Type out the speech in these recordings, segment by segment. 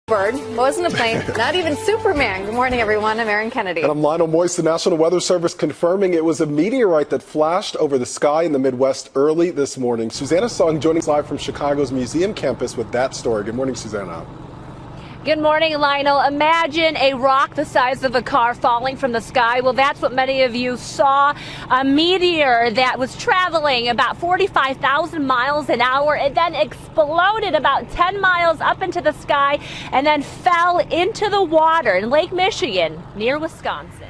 Bird wasn't a plane, not even Superman. Good morning, everyone. I'm Erin Kennedy. And I'm Lionel Moist. The National Weather Service confirming it was a meteorite that flashed over the sky in the Midwest early this morning. Susanna Song joining us live from Chicago's museum campus with that story. Good morning, Susanna. Good morning, Lionel. Imagine a rock the size of a car falling from the sky. Well, that's what many of you saw. A meteor that was traveling about 45,000 miles an hour. It then exploded about 10 miles up into the sky and then fell into the water in Lake Michigan near Wisconsin.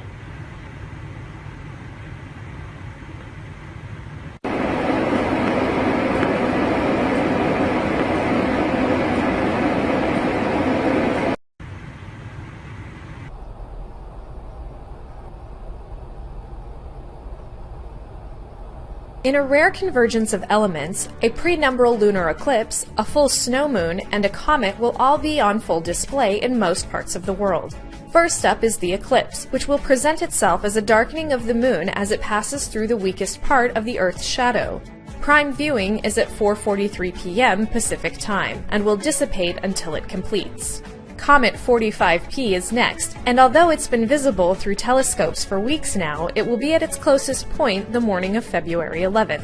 In a rare convergence of elements, a prenumbral lunar eclipse, a full snow moon, and a comet will all be on full display in most parts of the world. First up is the eclipse, which will present itself as a darkening of the moon as it passes through the weakest part of the Earth's shadow. Prime viewing is at 4:43 p.m. Pacific Time, and will dissipate until it completes. Comet 45P is next, and although it's been visible through telescopes for weeks now, it will be at its closest point the morning of February 11th.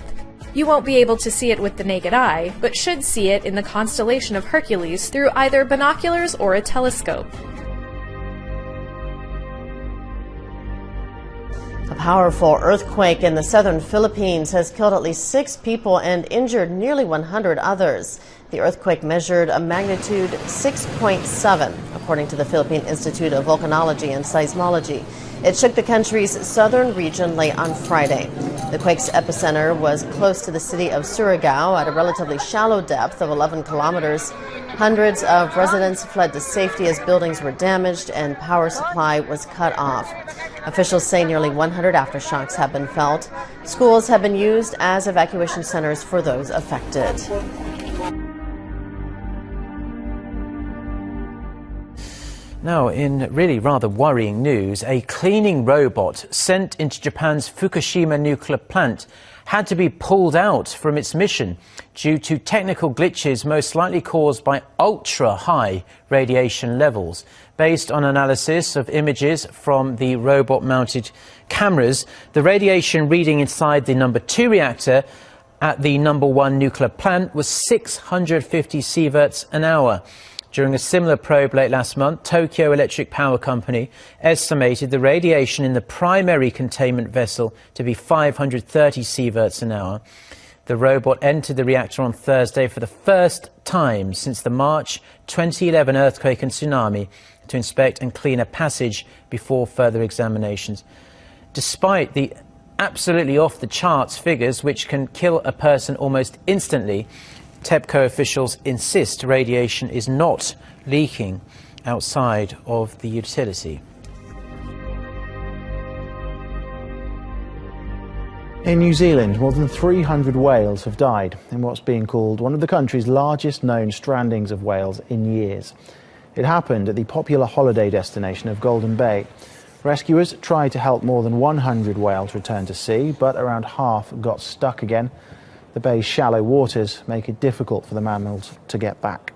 You won't be able to see it with the naked eye, but should see it in the constellation of Hercules through either binoculars or a telescope. A powerful earthquake in the southern Philippines has killed at least 6 people and injured nearly 100 others. The earthquake measured a magnitude 6.7, according to the Philippine Institute of Volcanology and Seismology. It shook the country's southern region late on Friday. The quake's epicenter was close to the city of Surigao at a relatively shallow depth of 11 kilometers. Hundreds of residents fled to safety as buildings were damaged and power supply was cut off. Officials say nearly 100 aftershocks have been felt. Schools have been used as evacuation centers for those affected. Now, in really rather worrying news, a cleaning robot sent into Japan's Fukushima nuclear plant had to be pulled out from its mission due to technical glitches most likely caused by ultra-high radiation levels. Based on analysis of images from the robot-mounted cameras, the radiation reading inside the number 2 reactor at the number 1 nuclear plant was 650 sieverts an hour. During a similar probe late last month, Tokyo Electric Power Company estimated the radiation in the primary containment vessel to be 530 sieverts an hour. The robot entered the reactor on Thursday for the first time since the March 2011 earthquake and tsunami to inspect and clean a passage before further examinations. Despite the absolutely off-the-charts figures, which can kill a person almost instantly, TEPCO officials insist radiation is not leaking outside of the utility. In New Zealand, more than 300 whales have died in what's being called one of the country's largest known strandings of whales in years. It happened at the popular holiday destination of Golden Bay. Rescuers tried to help more than 100 whales return to sea, but around half got stuck again. The bay's shallow waters make it difficult for the mammals to get back.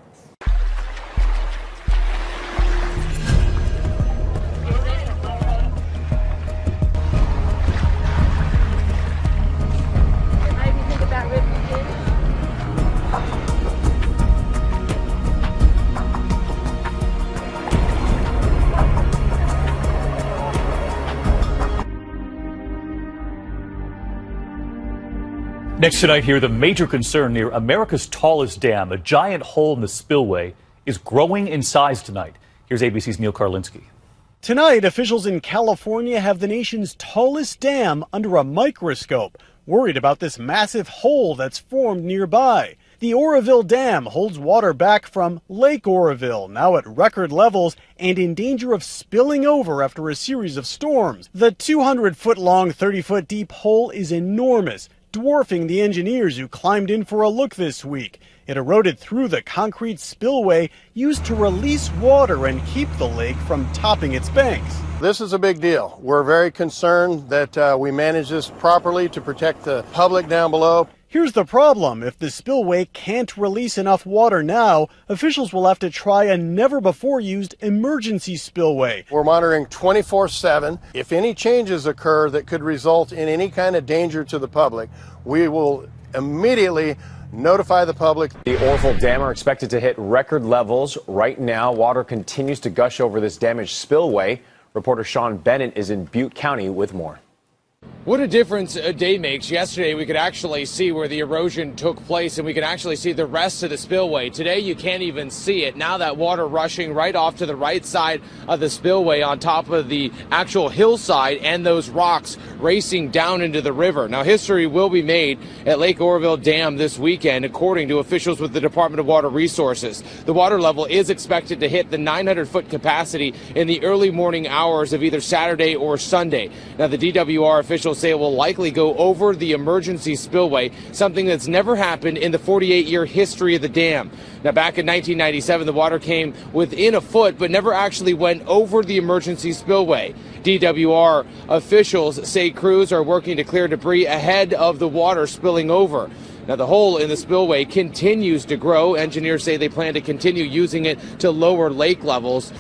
Next tonight here, the major concern near America's tallest dam, a giant hole in the spillway, is growing in size tonight. Here's ABC's Neil Karlinski. Tonight, officials in California have the nation's tallest dam under a microscope, worried about this massive hole that's formed nearby. The Oroville Dam holds water back from Lake Oroville, now at record levels and in danger of spilling over after a series of storms. The 200-foot-long, 30-foot-deep hole is enormous, dwarfing the engineers who climbed in for a look this week. It eroded through the concrete spillway used to release water and keep the lake from topping its banks. This is a big deal. We're very concerned that we manage this properly to protect the public down below. Here's the problem. If the spillway can't release enough water now, officials will have to try a never-before-used emergency spillway. We're monitoring 24/7. If any changes occur that could result in any kind of danger to the public, we will immediately notify the public. The Oroville Dam are expected to hit record levels. Right now, water continues to gush over this damaged spillway. Reporter Sean Bennett is in Butte County with more. What a difference a day makes. Yesterday, we could actually see where the erosion took place, and we could actually see the rest of the spillway. Today, you can't even see it. Now that water rushing right off to the right side of the spillway on top of the actual hillside and those rocks racing down into the river. Now, history will be made at Lake Oroville Dam this weekend, according to officials with the Department of Water Resources. The water level is expected to hit the 900-foot capacity in the early morning hours of either Saturday or Sunday. Now, the DWR officials say it will likely go over the emergency spillway, something that's never happened in the 48-year history of the dam. Now, back in 1997, the water came within a foot, but never actually went over the emergency spillway. DWR officials say crews are working to clear debris ahead of the water spilling over. Now, the hole in the spillway continues to grow. Engineers say they plan to continue using it to lower lake levels.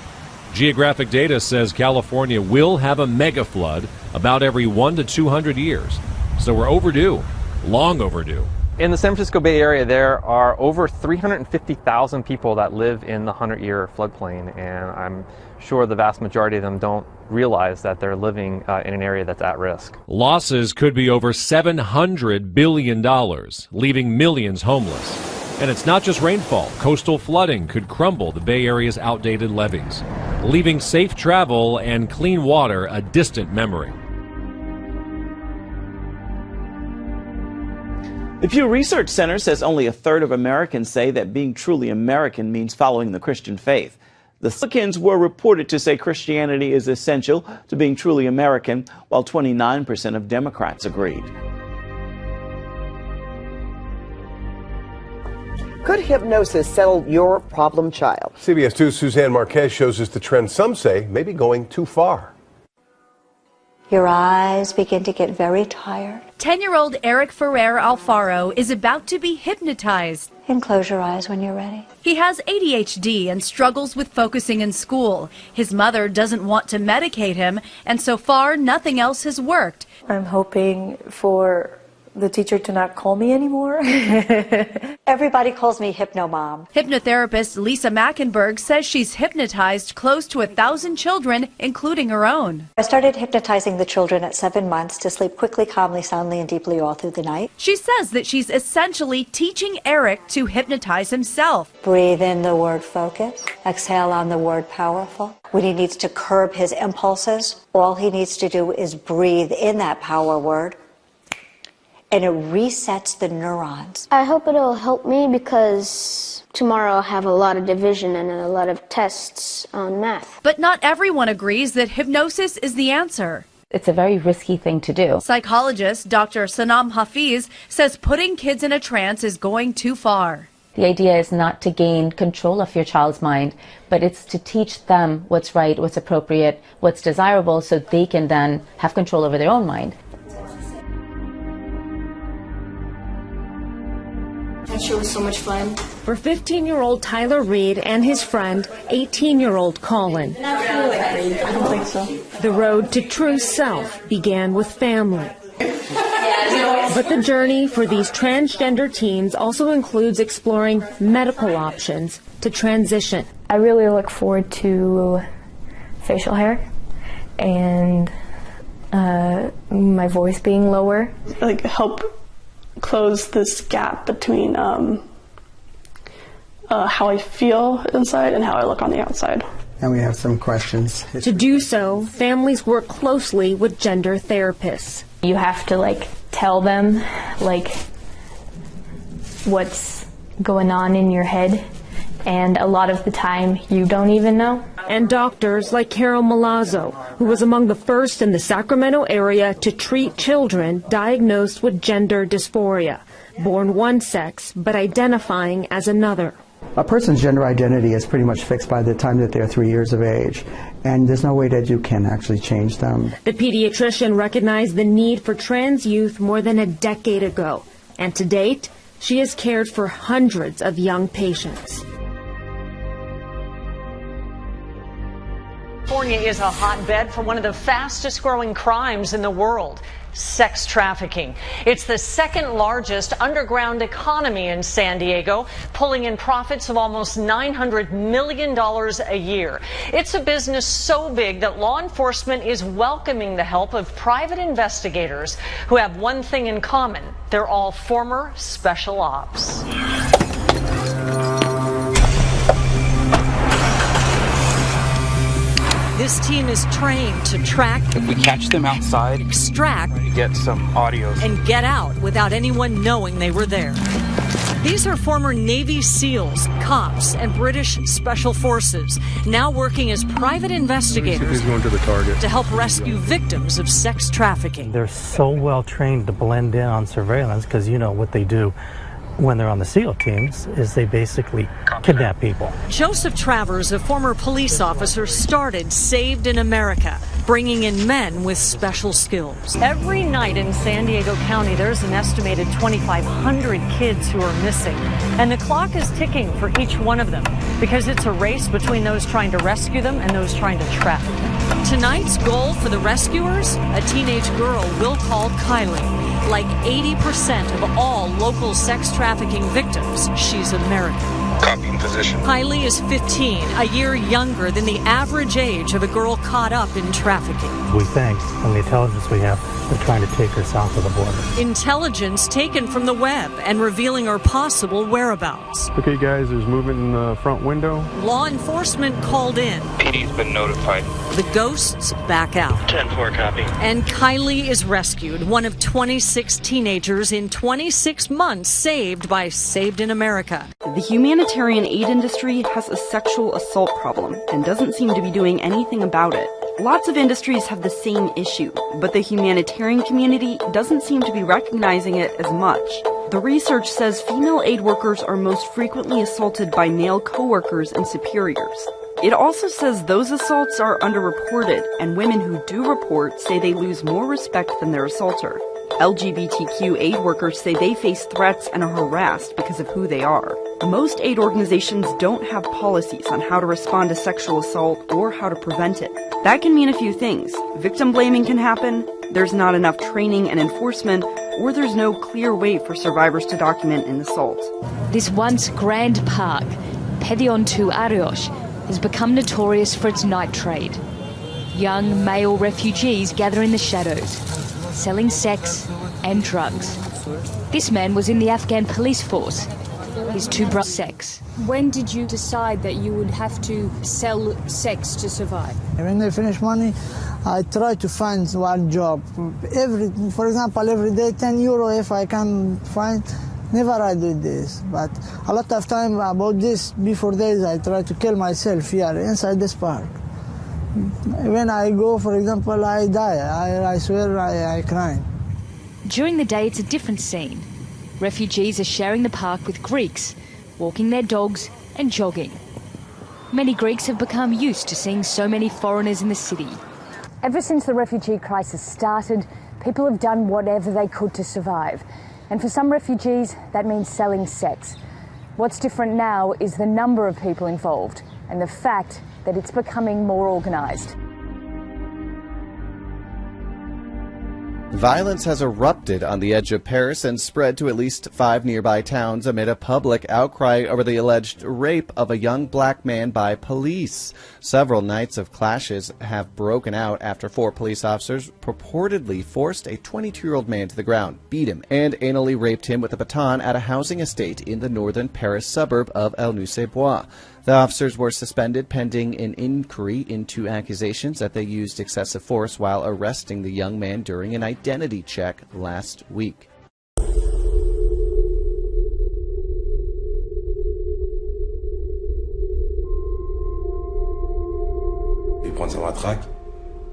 Geographic data says California will have a mega flood about every 1 to 200 years. So we're overdue, long overdue. In the San Francisco Bay Area, there are over 350,000 people that live in the 100-year floodplain, and I'm sure the vast majority of them don't realize that they're living in an area that's at risk. Losses could be over $700 billion, leaving millions homeless. And it's not just rainfall. Coastal flooding could crumble the Bay Area's outdated levees, leaving safe travel and clean water a distant memory. The Pew Research Center says only a third of Americans say that being truly American means following the Christian faith. The Republicans were reported to say Christianity is essential to being truly American, while 29% of Democrats agreed. Could hypnosis settle your problem child? CBS 2's Suzanne Marquez shows us the trend some say may be going too far. Your eyes begin to get very tired. 10-year-old Eric Ferrer Alfaro is about to be hypnotized. And close your eyes when you're ready. He has ADHD and struggles with focusing in school. His mother doesn't want to medicate him, and so far, nothing else has worked. I'm hoping for the teacher to not call me anymore. Everybody calls me Hypno Mom. Hypnotherapist Lisa Mackenberg says she's hypnotized close to 1,000 children, including her own. I started hypnotizing the children at 7 months to sleep quickly, calmly, soundly, and deeply all through the night. She says that she's essentially teaching Eric to hypnotize himself. Breathe in the word focus. Exhale on the word powerful. When he needs to curb his impulses, all he needs to do is breathe in that power word, and it resets the neurons. I hope it'll help me because tomorrow I'll have a lot of division and a lot of tests on math. But not everyone agrees that hypnosis is the answer. It's a very risky thing to do. Psychologist Dr. Sanam Hafiz says putting kids in a trance is going too far. The idea is not to gain control of your child's mind, but it's to teach them what's right, what's appropriate, what's desirable, so they can then have control over their own mind. That show was so much fun. For 15-year-old Tyler Reed and his friend, 18-year-old Colin. I don't think so. The road to true self began with family. But the journey for these transgender teens also includes exploring medical options to transition. I really look forward to facial hair and my voice being lower. Like help close this gap between how I feel inside and how I look on the outside. And we have some questions. To do so, families work closely with gender therapists. You have to tell them what's going on in your head, and a lot of the time you don't even know. And doctors like Carol Malazzo, who was among the first in the Sacramento area to treat children diagnosed with gender dysphoria, born one sex but identifying as another. A person's gender identity is pretty much fixed by the time that they're 3 years of age, and there's no way that you can actually change them. The pediatrician recognized the need for trans youth more than a decade ago. And to date, she has cared for hundreds of young patients. California is a hotbed for one of the fastest growing crimes in the world, sex trafficking. It's the second largest underground economy in San Diego, pulling in profits of almost $900 million a year. It's a business so big that law enforcement is welcoming the help of private investigators who have one thing in common. They're all former special ops. This team is trained to track, if we catch them outside, extract, get some audio, and get out without anyone knowing they were there. These are former Navy SEALs, cops, and British Special Forces, now working as private investigators to help rescue victims of sex trafficking. They're so well trained to blend in on surveillance because you know what they do when they're on the SEAL teams is they basically kidnap people. Joseph Travers, a former police officer, started Saved in America, bringing in men with special skills. Every night in San Diego County, there's an estimated 2,500 kids who are missing. And the clock is ticking for each one of them because it's a race between those trying to rescue them and those trying to traffic them. Tonight's goal for the rescuers, a teenage girl we'll call Kylie. Like 80% of all local sex trafficking victims, she's American. Copy in position. Kylie is 15, a year younger than the average age of a girl caught up in trafficking. We think, from the intelligence we have, they're trying to take her south of the border. Intelligence taken from the web and revealing her possible whereabouts. Okay, guys, there's movement in the front window. Law enforcement called in. PD's been notified. The ghosts back out. 10-4 copy. And Kylie is rescued, one of 26 teenagers in 26 months saved by Saved in America. The humanitarian aid industry has a sexual assault problem and doesn't seem to be doing anything about it. Lots of industries have the same issue, but the humanitarian community doesn't seem to be recognizing it as much. The research says female aid workers are most frequently assaulted by male coworkers and superiors. It also says those assaults are underreported, and women who do report say they lose more respect than their assaulter. LGBTQ aid workers say they face threats and are harassed because of who they are. Most aid organizations don't have policies on how to respond to sexual assault or how to prevent it. That can mean a few things. Victim blaming can happen, there's not enough training and enforcement, or there's no clear way for survivors to document an assault. This once grand park, Pedion tu Arios, has become notorious for its night trade. Young male refugees gather in the shadows, selling sex and drugs. This man was in the Afghan police force. His two brothers sex. When did you decide that you would have to sell sex to survive? When I finish money, I try to find one job. For example, every day 10 euro if I can find. Never I do this, but a lot of time about this, before days I try to kill myself here inside this park. When I go, for example, I die. I swear I cry. During the day, it's a different scene. Refugees are sharing the park with Greeks, walking their dogs and jogging. Many Greeks have become used to seeing so many foreigners in the city. Ever since the refugee crisis started, people have done whatever they could to survive. And for some refugees, that means selling sex. What's different now is the number of people involved and the fact that it's becoming more organised. Violence has erupted on the edge of Paris and spread to at least 5 nearby towns amid a public outcry over the alleged rape of a young black man by police. Several nights of clashes have broken out after 4 police officers purportedly forced a 22-year-old man to the ground, beat him, and anally raped him with a baton at a housing estate in the northern Paris suburb of Aulnay-sous-Bois. The officers were suspended pending an inquiry into accusations that they used excessive force while arresting the young man during an identity check last week. Il prend sa matraque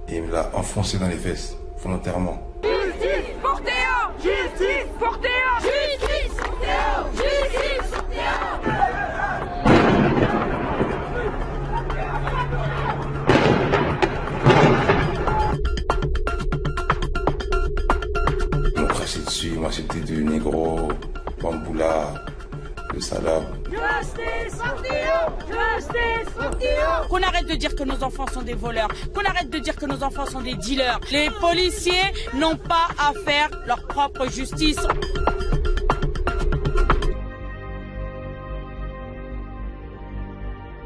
et il me l'a enfoncé dans les fesses, volontairement. Justice pour Théo! Justice pour Théo! Justice pour Théo! Justice pour Théo! Ils m'ont craché dessus, moi c'était du négro. arrête de dire que nos enfants sont des voleurs, qu'on arrête de dire que nos enfants sont des dealers. Les policiers n'ont pas à faire leur propre justice.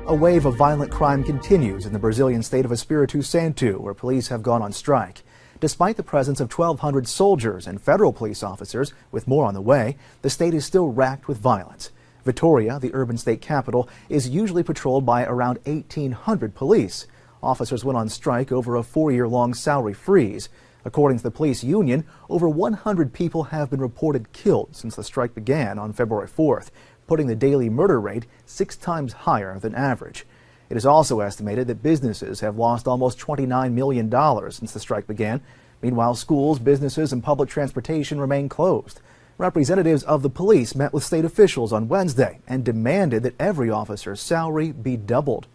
A wave of violent crime continues in the Brazilian state of Espírito Santo, where police have gone on strike. Despite the presence of 1,200 soldiers and federal police officers, with more on the way, the state is still racked with violence. Vitoria, the urban state capital, is usually patrolled by around 1,800 police. Officers went on strike over a 4-year-long salary freeze. According to the police union, over 100 people have been reported killed since the strike began on February 4th, putting the daily murder rate 6 times higher than average. It is also estimated that businesses have lost almost $29 million since the strike began. Meanwhile, schools, businesses, and public transportation remain closed. Representatives of the police met with state officials on Wednesday and demanded that every officer's salary be doubled.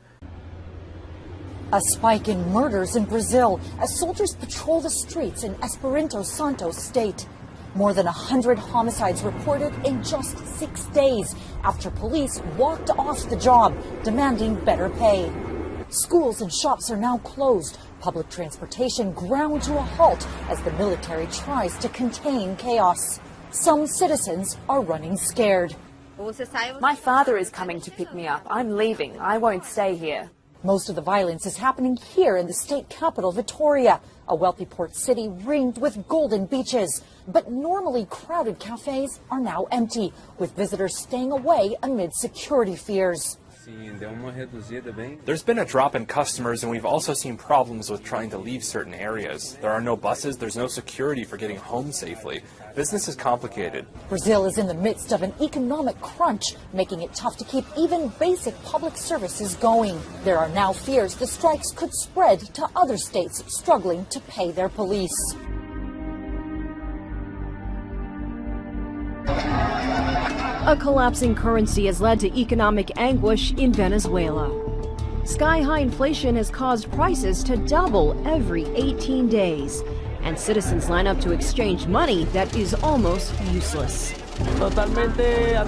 A spike in murders in Brazil as soldiers patrol the streets in Espírito Santo state. More than 100 homicides reported in just 6 days after police walked off the job, demanding better pay. Schools and shops are now closed. Public transportation ground to a halt as the military tries to contain chaos. Some citizens are running scared. My father is coming to pick me up. I'm leaving. I won't stay here. Most of the violence is happening here in the state capital, Vitoria, a wealthy port city ringed with golden beaches. But normally crowded cafes are now empty, with visitors staying away amid security fears. There's been a drop in customers, and we've also seen problems with trying to leave certain areas. There are no buses, there's no security for getting home safely. Business is complicated. Brazil is in the midst of an economic crunch, making it tough to keep even basic public services going. There are now fears the strikes could spread to other states struggling to pay their police. A collapsing currency has led to economic anguish in Venezuela. Sky-high inflation has caused prices to double every 18 days, and citizens line up to exchange money that is almost useless.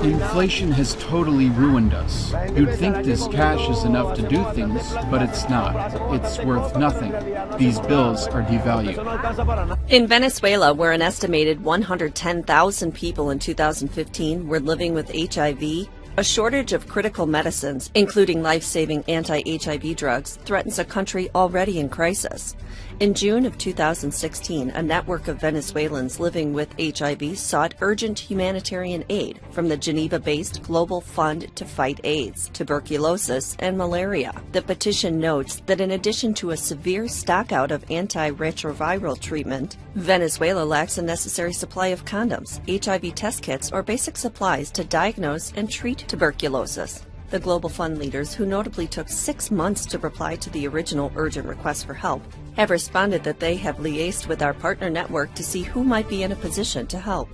Inflation has totally ruined us. You'd think this cash is enough to do things, but it's not. It's worth nothing. These bills are devalued. In Venezuela, where an estimated 110,000 people in 2015 were living with HIV, a shortage of critical medicines, including life-saving anti-HIV drugs, threatens a country already in crisis. In June of 2016, a network of Venezuelans living with HIV sought urgent humanitarian aid from the Geneva-based Global Fund to Fight AIDS, Tuberculosis, and Malaria. The petition notes that in addition to a severe stockout of antiretroviral treatment, Venezuela lacks a necessary supply of condoms, HIV test kits, or basic supplies to diagnose and treat tuberculosis. The Global Fund leaders, who notably took 6 months to reply to the original urgent request for help, have responded that they have liaised with our partner network to see who might be in a position to help.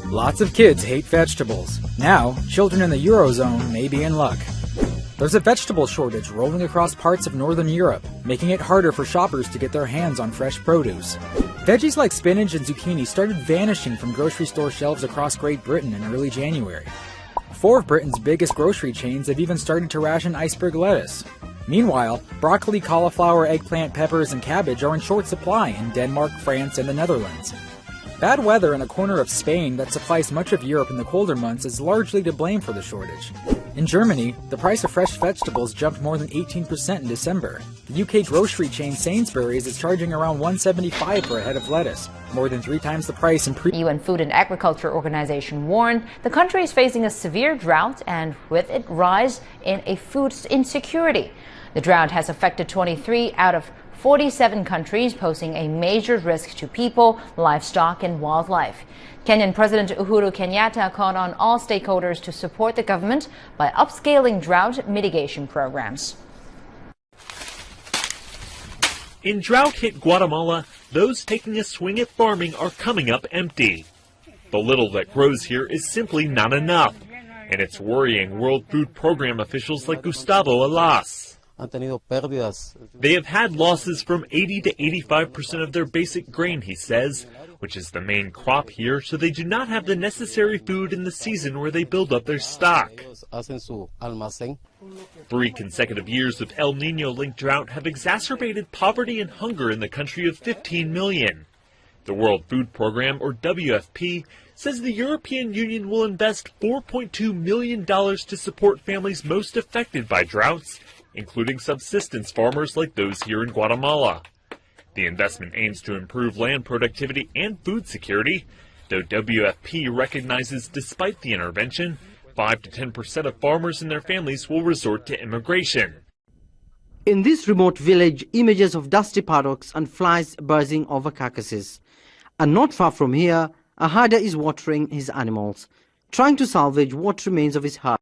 Lots of kids hate vegetables. Now, children in the Eurozone may be in luck. There's a vegetable shortage rolling across parts of northern Europe, making it harder for shoppers to get their hands on fresh produce. Veggies like spinach and zucchini started vanishing from grocery store shelves across Great Britain in early January. 4 of Britain's biggest grocery chains have even started to ration iceberg lettuce. Meanwhile, broccoli, cauliflower, eggplant, peppers, and cabbage are in short supply in Denmark, France, and the Netherlands. Bad weather in a corner of Spain that supplies much of Europe in the colder months is largely to blame for the shortage. In Germany, the price of fresh vegetables jumped more than 18% in December. The UK grocery chain Sainsbury's is charging around $1.75 for a head of lettuce, more than 3 times the price in UN Food and Agriculture Organization warned the country is facing a severe drought and with it rise in a food insecurity. The drought has affected 23 out of 47 countries, posing a major risk to people, livestock, and wildlife. Kenyan President Uhuru Kenyatta called on all stakeholders to support the government by upscaling drought mitigation programs. In drought-hit Guatemala, those taking a swing at farming are coming up empty. The little that grows here is simply not enough, and it's worrying World Food Program officials like Gustavo Alas. They have had losses from 80 to 85% of their basic grain, he says, which is the main crop here, so they do not have the necessary food in the season where they build up their stock. 3 consecutive years of El Niño-linked drought have exacerbated poverty and hunger in the country of 15 million. The World Food Program, or WFP, says the European Union will invest $4.2 million to support families most affected by droughts, including subsistence farmers like those here in Guatemala. The investment aims to improve land productivity and food security, though WFP recognizes despite the intervention, 5 to 10% of farmers and their families will resort to immigration. In this remote village, images of dusty paddocks and flies buzzing over carcasses. And not far from here, a herder is watering his animals, trying to salvage what remains of his herd.